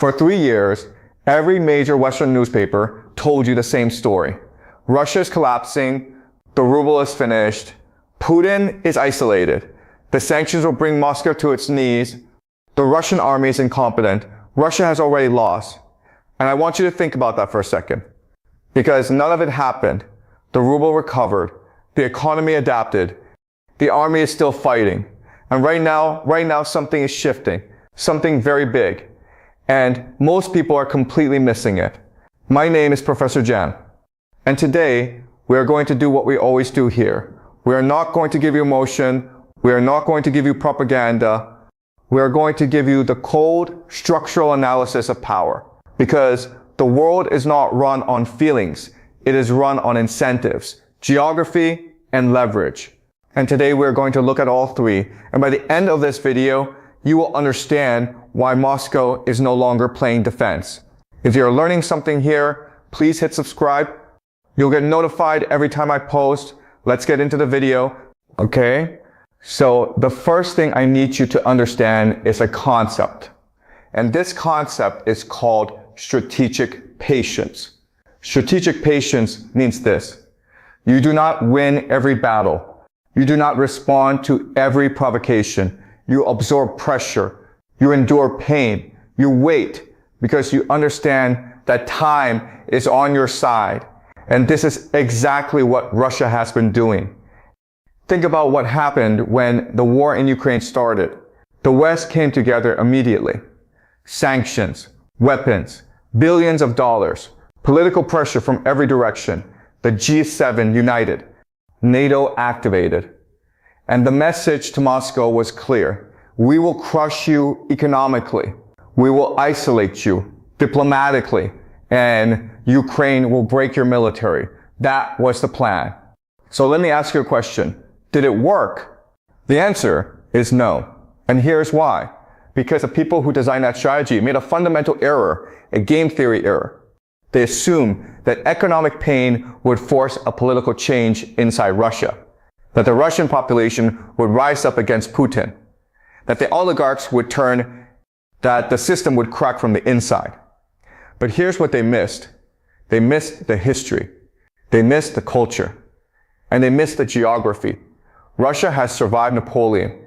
For 3 years, every major Western newspaper told you the same story. Russia is collapsing, the ruble is finished, Putin is isolated, the sanctions will bring Moscow to its knees, the Russian army is incompetent, Russia has already lost. And I want you to think about that for a second. Because none of it happened. The ruble recovered, the economy adapted, the army is still fighting. And right now something is shifting, something very big. And most people are completely missing it. My name is Professor Jiang. And today, we are going to do what we always do here. We are not going to give you emotion. We are not going to give you propaganda. We are going to give you the cold, structural analysis of power. Because the world is not run on feelings. It is run on incentives, geography, and leverage. And today we're going to look at all three. And by the end of this video, you will understand why Moscow is no longer playing defense. If you're learning something here, please hit subscribe. You'll get notified every time I post. Let's get into the video. Okay? So the first thing I need you to understand is a concept. And this concept is called strategic patience. Strategic patience means this. You do not win every battle. You do not respond to every provocation. You absorb pressure. You endure pain. You wait because you understand that time is on your side. And this is exactly what Russia has been doing. Think about what happened when the war in Ukraine started. The West came together immediately. Sanctions, weapons, billions of dollars, political pressure from every direction. The G7 united. NATO activated. And the message to Moscow was clear. We will crush you economically. We will isolate you diplomatically. And Ukraine will break your military. That was the plan. So let me ask you a question. Did it work? The answer is no. And here's why. Because the people who designed that strategy made a fundamental error, a game theory error. They assumed that economic pain would force a political change inside Russia. That the Russian population would rise up against Putin. That the oligarchs would turn, that the system would crack from the inside. But here's what they missed. They missed the history. They missed the culture. And they missed the geography. Russia has survived Napoleon.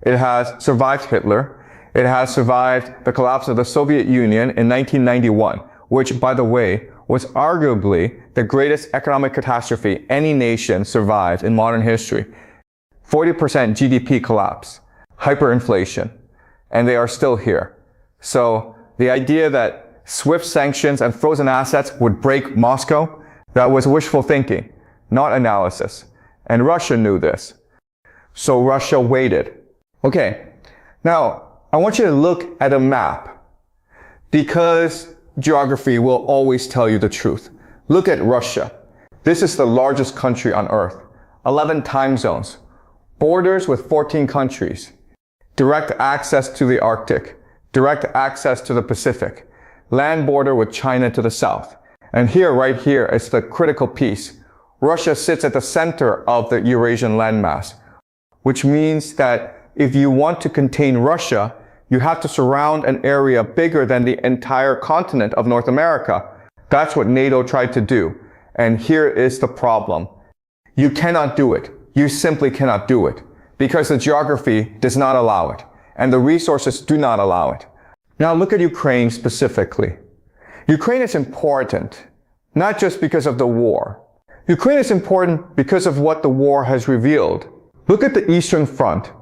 It has survived Hitler. It has survived the collapse of the Soviet Union in 1991, which, by the way, was arguably the greatest economic catastrophe any nation survived in modern history. 40% GDP collapse, hyperinflation, and they are still here. So the idea that swift sanctions and frozen assets would break Moscow, that was wishful thinking, not analysis. And Russia knew this. So Russia waited. Okay, now I want you to look at a map because geography will always tell you the truth. Look at Russia. This is the largest country on earth. 11 time zones. Borders with 14 countries. Direct access to the Arctic. Direct access to the Pacific. Land border with China to the south. And here, right here, is the critical piece. Russia sits at the center of the Eurasian landmass, which means that if you want to contain Russia, you have to surround an area bigger than the entire continent of North America. That's what NATO tried to do. And here is the problem. You cannot do it. You simply cannot do it because the geography does not allow it and the resources do not allow it. Now look at Ukraine specifically. Ukraine is important, not just because of the war. Ukraine is important because of what the war has revealed. Look at the Eastern Front.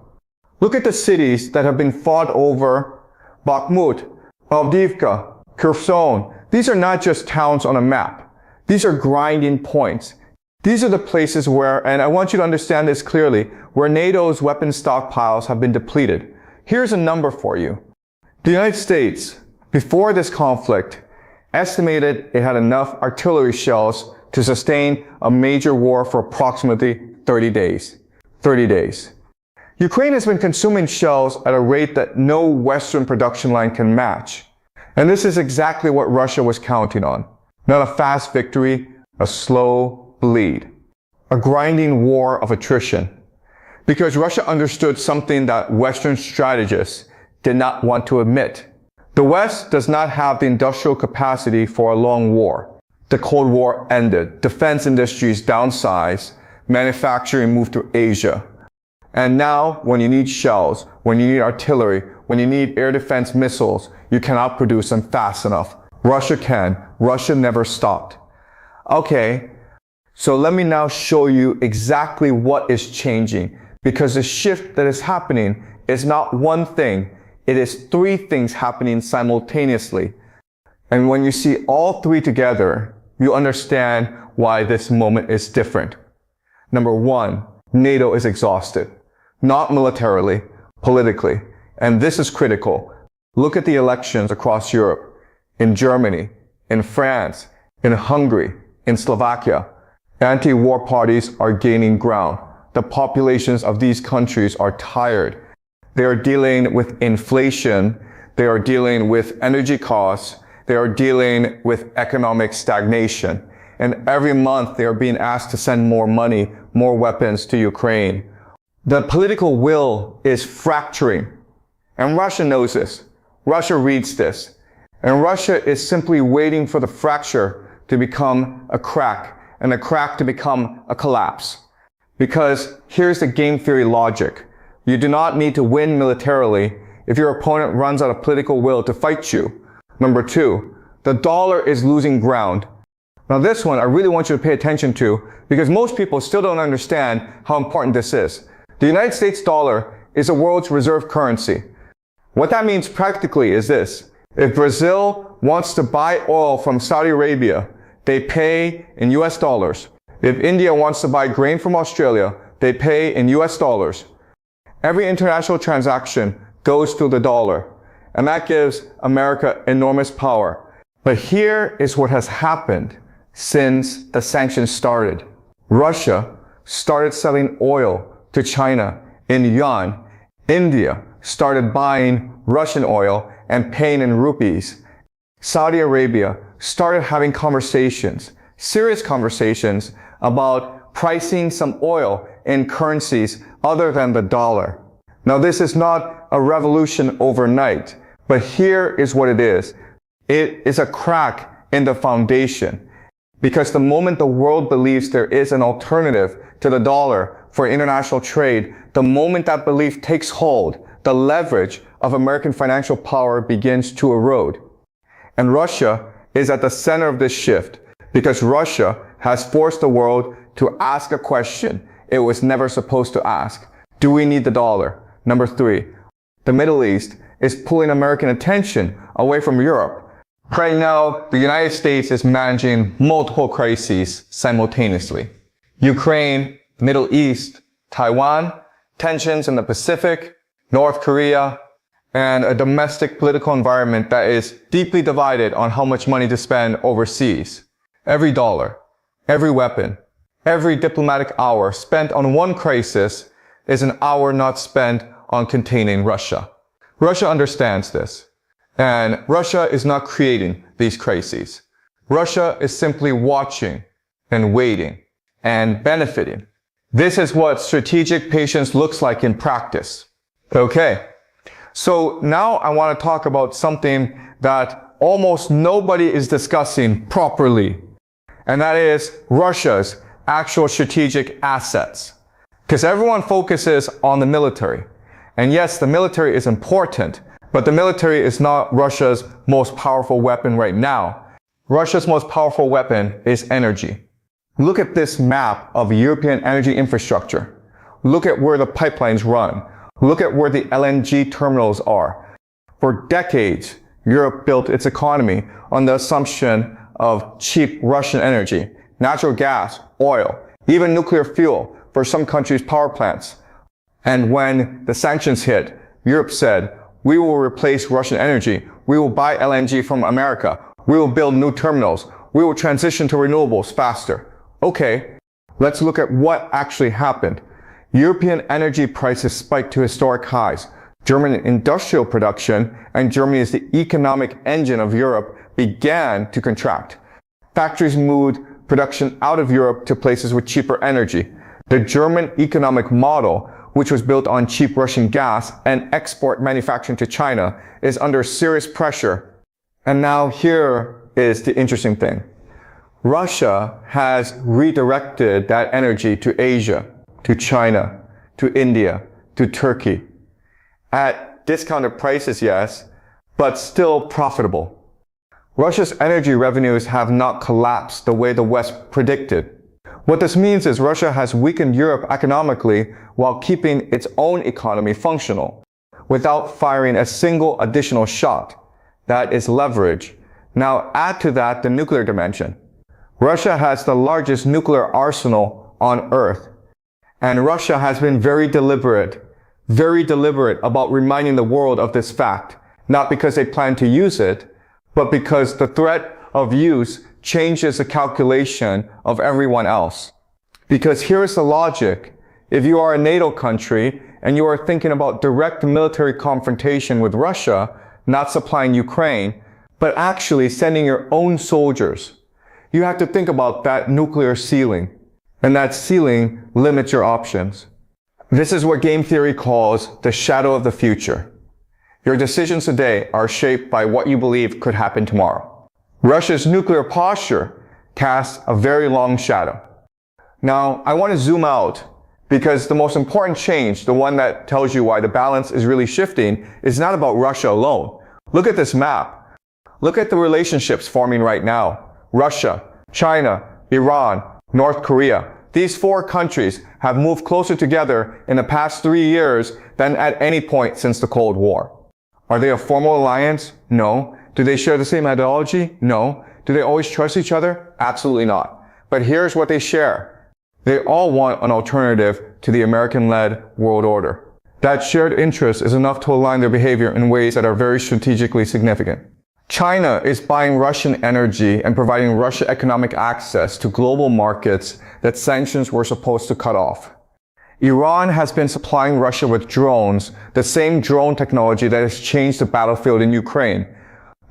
Look at the cities that have been fought over. Bakhmut, Avdiivka, Kherson. These are not just towns on a map. These are grinding points. These are the places where, and I want you to understand this clearly, where NATO's weapon stockpiles have been depleted. Here's a number for you. The United States, before this conflict, estimated it had enough artillery shells to sustain a major war for approximately 30 days. 30 days. Ukraine has been consuming shells at a rate that no Western production line can match. And this is exactly what Russia was counting on. Not a fast victory, a slow bleed. A grinding war of attrition. Because Russia understood something that Western strategists did not want to admit. The West does not have the industrial capacity for a long war. The Cold War ended, defense industries downsized, manufacturing moved to Asia. And now, when you need shells, when you need artillery, when you need air defense missiles, you cannot produce them fast enough. Russia can. Russia never stopped. Okay, so let me now show you exactly what is changing, because the shift that is happening is not one thing, it is three things happening simultaneously. And when you see all three together, you understand why this moment is different. Number one, NATO is exhausted. Not militarily, politically. And this is critical. Look at the elections across Europe, in Germany, in France, in Hungary, in Slovakia. Anti-war parties are gaining ground. The populations of these countries are tired. They are dealing with inflation. They are dealing with energy costs. They are dealing with economic stagnation. And every month they are being asked to send more money, more weapons to Ukraine. The political will is fracturing. And Russia knows this. Russia reads this. And Russia is simply waiting for the fracture to become a crack, and a crack to become a collapse. Because here's the game theory logic. You do not need to win militarily if your opponent runs out of political will to fight you. Number two, the dollar is losing ground. Now this one I really want you to pay attention to, because most people still don't understand how important this is. The United States dollar is the world's reserve currency. What that means practically is this. If Brazil wants to buy oil from Saudi Arabia, they pay in US dollars. If India wants to buy grain from Australia, they pay in US dollars. Every international transaction goes through the dollar, and that gives America enormous power. But here is what has happened since the sanctions started. Russia started selling oil to China in yuan. India started buying Russian oil and paying in rupees. Saudi Arabia started having conversations, serious conversations, about pricing some oil in currencies other than the dollar. Now this is not a revolution overnight, but here is what it is. It is a crack in the foundation. Because the moment the world believes there is an alternative to the dollar for international trade, the moment that belief takes hold, the leverage of American financial power begins to erode. And Russia is at the center of this shift, because Russia has forced the world to ask a question it was never supposed to ask. Do we need the dollar? Number three, the Middle East is pulling American attention away from Europe. Right now, the United States is managing multiple crises simultaneously. Ukraine, Middle East, Taiwan, tensions in the Pacific, North Korea, and a domestic political environment that is deeply divided on how much money to spend overseas. Every dollar, every weapon, every diplomatic hour spent on one crisis is an hour not spent on containing Russia. Russia understands this. And Russia is not creating these crises. Russia is simply watching and waiting and benefiting. This is what strategic patience looks like in practice. Okay, so now I want to talk about something that almost nobody is discussing properly, and that is Russia's actual strategic assets. Because everyone focuses on the military. And yes, the military is important, but the military is not Russia's most powerful weapon right now. Russia's most powerful weapon is energy. Look at this map of European energy infrastructure. Look at where the pipelines run. Look at where the LNG terminals are. For decades, Europe built its economy on the assumption of cheap Russian energy, natural gas, oil, even nuclear fuel for some countries' power plants. And when the sanctions hit, Europe said, we will replace Russian energy. We will buy LNG from America. We will build new terminals. We will transition to renewables faster. Okay, let's look at what actually happened. European energy prices spiked to historic highs. German industrial production, and Germany is the economic engine of Europe, began to contract. Factories moved production out of Europe to places with cheaper energy. The German economic model which was built on cheap Russian gas and export manufacturing to China, is under serious pressure. And now here is the interesting thing. Russia has redirected that energy to Asia, to China, to India, to Turkey. At discounted prices, yes, but still profitable. Russia's energy revenues have not collapsed the way the West predicted. What this means is Russia has weakened Europe economically while keeping its own economy functional, without firing a single additional shot. That is leverage. Now add to that the nuclear dimension. Russia has the largest nuclear arsenal on Earth. And Russia has been very deliberate about reminding the world of this fact, not because they plan to use it, but because the threat of use changes the calculation of everyone else. Because here's the logic. If you are a NATO country and you are thinking about direct military confrontation with Russia, not supplying Ukraine, but actually sending your own soldiers, you have to think about that nuclear ceiling. And that ceiling limits your options. This is what game theory calls the shadow of the future. Your decisions today are shaped by what you believe could happen tomorrow. Russia's nuclear posture casts a very long shadow. Now, I want to zoom out because the most important change, the one that tells you why the balance is really shifting, is not about Russia alone. Look at this map. Look at the relationships forming right now. Russia, China, Iran, North Korea. These four countries have moved closer together in the past 3 years than at any point since the Cold War. Are they a formal alliance? No. Do they share the same ideology? No. Do they always trust each other? Absolutely not. But here's what they share. They all want an alternative to the American-led world order. That shared interest is enough to align their behavior in ways that are very strategically significant. China is buying Russian energy and providing Russia economic access to global markets that sanctions were supposed to cut off. Iran has been supplying Russia with drones, the same drone technology that has changed the battlefield in Ukraine.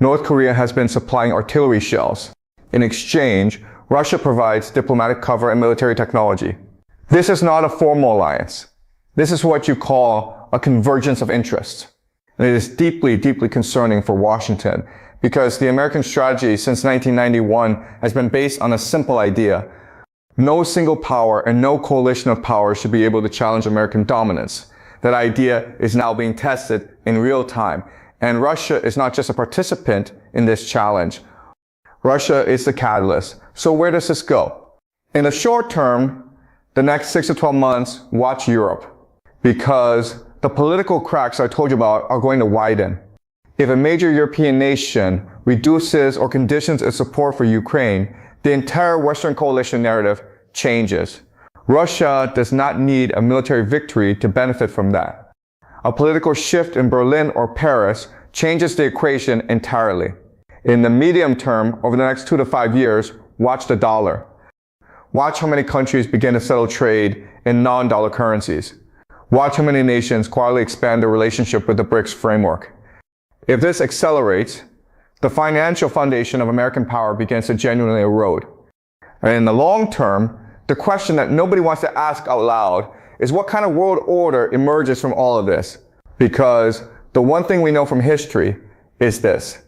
North Korea has been supplying artillery shells. In exchange, Russia provides diplomatic cover and military technology. This is not a formal alliance. This is what you call a convergence of interests. And it is deeply, deeply concerning for Washington because the American strategy since 1991 has been based on a simple idea. No single power and no coalition of powers should be able to challenge American dominance. That idea is now being tested in real time. And Russia is not just a participant in this challenge. Russia is the catalyst. So where does this go? In the short term, the next 6 to 12 months, watch Europe. Because the political cracks I told you about are going to widen. If a major European nation reduces or conditions its support for Ukraine, the entire Western coalition narrative changes. Russia does not need a military victory to benefit from that. A political shift in Berlin or Paris changes the equation entirely. In the medium term, over the next 2 to 5 years, watch the dollar. Watch how many countries begin to settle trade in non-dollar currencies. Watch how many nations quietly expand their relationship with the BRICS framework. If this accelerates, the financial foundation of American power begins to genuinely erode. And in the long term, the question that nobody wants to ask out loud is what kind of world order emerges from all of this? Because the one thing we know from history is this.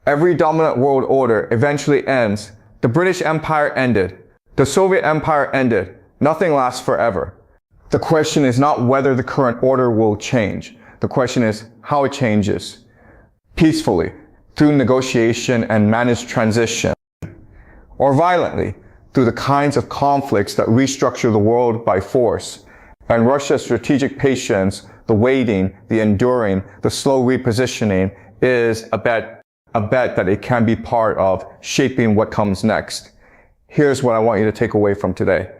Every dominant world order eventually ends. The British Empire ended. The Soviet Empire ended. Nothing lasts forever. The question is not whether the current order will change. The question is how it changes. Peacefully, through negotiation and managed transition. Or violently, through the kinds of conflicts that restructure the world by force. And Russia's strategic patience, the waiting, the enduring, the slow repositioning is a bet that it can be part of shaping what comes next. Here's what I want you to take away from today.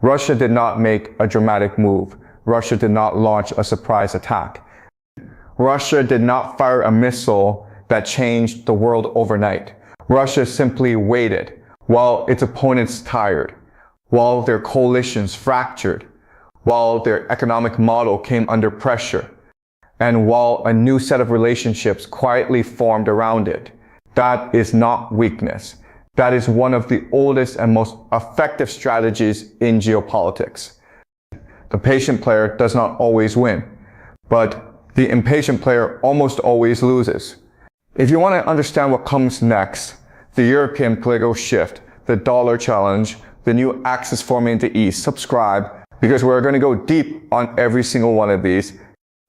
Russia did not make a dramatic move. Russia did not launch a surprise attack. Russia did not fire a missile that changed the world overnight. Russia simply waited while its opponents tired, while their coalitions fractured, while their economic model came under pressure, and while a new set of relationships quietly formed around it. That is not weakness. That is one of the oldest and most effective strategies in geopolitics. the patient player does not always win, but the impatient player almost always loses. If you want to understand what comes next, the European political shift, the dollar challenge, the new axis forming in the East, subscribe, because we're going to go deep on every single one of these.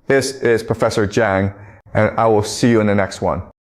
This is Professor Jiang, and I will see you in the next one.